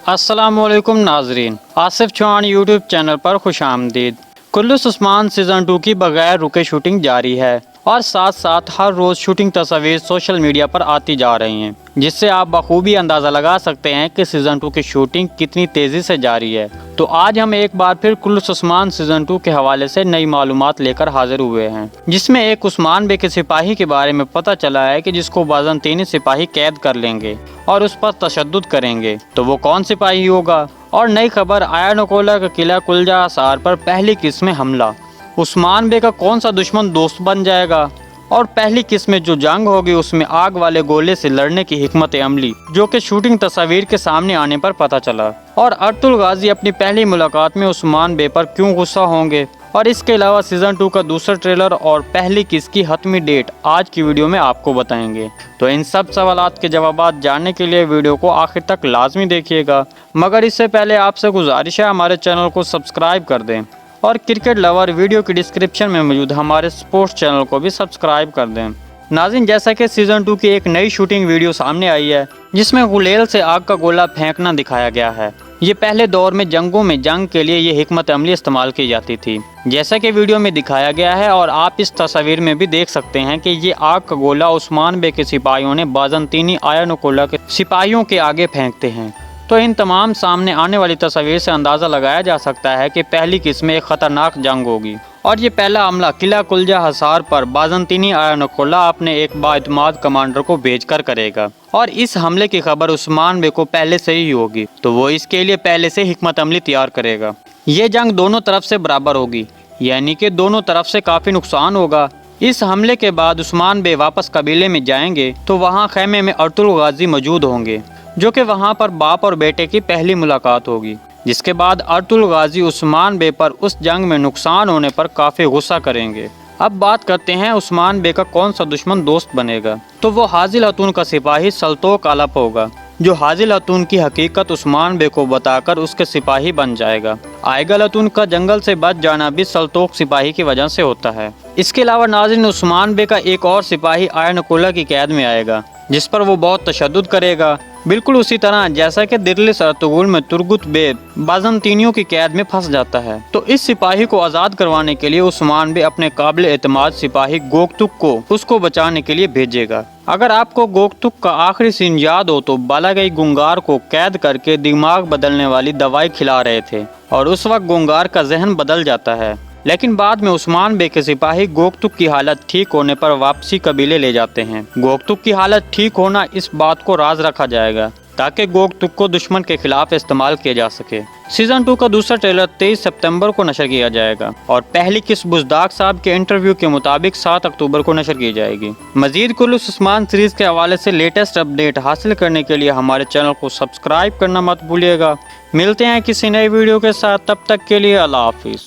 अस्सलाम वालेकुम नाजरीन, आसिफ चौहान यूट्यूब चैनल पर खुश आमदीद। कुल्लूस उस्मान सीज़न 2 की बगैर रुके शूटिंग जारी है और साथ साथ हर रोज़ शूटिंग तस्वीर सोशल मीडिया पर आती जा रही हैं, जिससे आप बखूबी अंदाज़ा लगा सकते हैं कि सीज़न 2 की शूटिंग कितनी तेज़ी से जारी है। तो आज हम एक बार फिर कुल्लूस उस्मान सीज़न 2 के हवाले से नई मालूमात लेकर हाजिर हुए हैं, जिसमें एक उस्मान बे के सिपाही के बारे में पता चला है कि जिसको बाज़ंतीनी सिपाही कैद कर लेंगे और उस पर तशद्दुद करेंगे। तो वो कौन सिपाही होगा? और नई खबर, आयानकोला का किला कुलजा हिसार पर पहली किस्म में हमला, उस्मान बे का कौन सा दुश्मन दोस्त बन जाएगा? और पहली किस्म में जो जंग होगी उसमें आग वाले गोले से लड़ने की हिकमत अमली, जो कि शूटिंग तस्वीर के सामने आने पर पता चला। और अर्तुल गाजी अपनी पहली मुलाकात में उस्मान बे पर क्यों गुस्सा होंगे? और इसके अलावा सीज़न 2 का दूसरा ट्रेलर और पहली किस की हतमी डेट आज की वीडियो में आपको बताएंगे। तो इन सब सवालात के जवाब जानने के लिए वीडियो को आखिर तक लाजमी देखिएगा। मगर इससे पहले आपसे गुजारिश है हमारे चैनल को सब्सक्राइब कर दें और क्रिकेट लवर वीडियो की डिस्क्रिप्शन में मौजूद हमारे स्पोर्ट्स चैनल को भी सब्सक्राइब कर दें। नाज़रीन, जैसा कि सीज़न 2 की एक नई शूटिंग वीडियो सामने आई है, जिसमें गुलेल से आग का गोला फेंकना दिखाया गया है। ये पहले दौर में जंगों में जंग के लिए ये हिकमत अमली इस्तेमाल की जाती थी, जैसा कि वीडियो में दिखाया गया है। और आप इस तस्वीर में भी देख सकते हैं कि ये आग का गोला उस्मान बे के सिपाहियों ने बाज़ंतीनी आयानकोला के सिपाहियों के आगे फेंकते हैं। तो इन तमाम सामने आने वाली तस्वीर से अंदाज़ा लगाया जा सकता है कि पहली किस्म एक ख़तरनाक जंग होगी और ये पहला हमला किला कुलजा हिसार पर बाज़ंतीनी आयानकोला अपने एक बाइतमाद कमांडर को भेजकर करेगा। और इस हमले की खबर उस्मान बे को पहले से ही होगी, तो वो इसके लिए पहले से हिकमत अमली तैयार करेगा। ये जंग दोनों तरफ से बराबर होगी, यानी कि दोनों तरफ से काफ़ी नुकसान होगा। इस हमले के बाद उस्मान बे वापस कबीले में जाएंगे तो वहाँ खैमे में अर्तुल गाजी मौजूद होंगे, जो कि वहाँ पर बाप और बेटे की पहली मुलाकात होगी। जिसके बाद अर्तुल गाजी उस्मान बे पर उस जंग में नुकसान होने पर काफ़ी गुस्सा करेंगे। अब बात करते हैं उस्मान बे का कौन सा दुश्मन दोस्त बनेगा। तो वो हाजिल हतून का सिपाही सल्तोक अलप होगा, जो हाजिल हतून की हकीकत उस्मान बे को बताकर उसके सिपाही बन जाएगा। आयगल हतून का जंगल से बच जाना भी सल्तोक सिपाही की वजह से होता है। इसके अलावा नाज़रीन, उस्मान बे का एक और सिपाही आयानकोला की कैद में आएगा, जिस पर वो बहुत तशद्दुद करेगा, बिल्कुल उसी तरह जैसा कि दिरलिस अर्तुगरुल में तुर्गुत बे बाज़ंतीनियों की कैद में फंस जाता है। तो इस सिपाही को आज़ाद करवाने के लिए उस्मान बे अपने काबिल एतमाद सिपाही गोकतुक को उसको बचाने के लिए भेजेगा। अगर आपको गोकतुक का आखिरी सीन याद हो तो बालागई गुंगार को कैद करके दिमाग बदलने वाली दवाई खिला रहे थे और उस वक्त गुंगार का जहन बदल जाता है, लेकिन बाद में उस्मान बे के सिपाही गोकतुक की हालत ठीक होने पर वापसी कबीले ले जाते हैं। गोकतुक की हालत ठीक होना, इस बात को राज रखा जाएगा ताकि गोकतुक को दुश्मन के खिलाफ इस्तेमाल किया जा सके। सीज़न 2 का दूसरा ट्रेलर 23 सितंबर को नशर किया जाएगा और पहली किस्त बुज़दाक साहब के इंटरव्यू के मुताबिक 7 अक्टूबर को नशर की जाएगी। मजीद कुल्लूस उस्मान सीरीज़ के हवाले से लेटेस्ट अपडेट हासिल करने के लिए हमारे चैनल को सब्सक्राइब करना मत भूलिएगा। मिलते हैं किसी नई वीडियो के साथ, तब तक के लिए अल्लाह हाफिज़।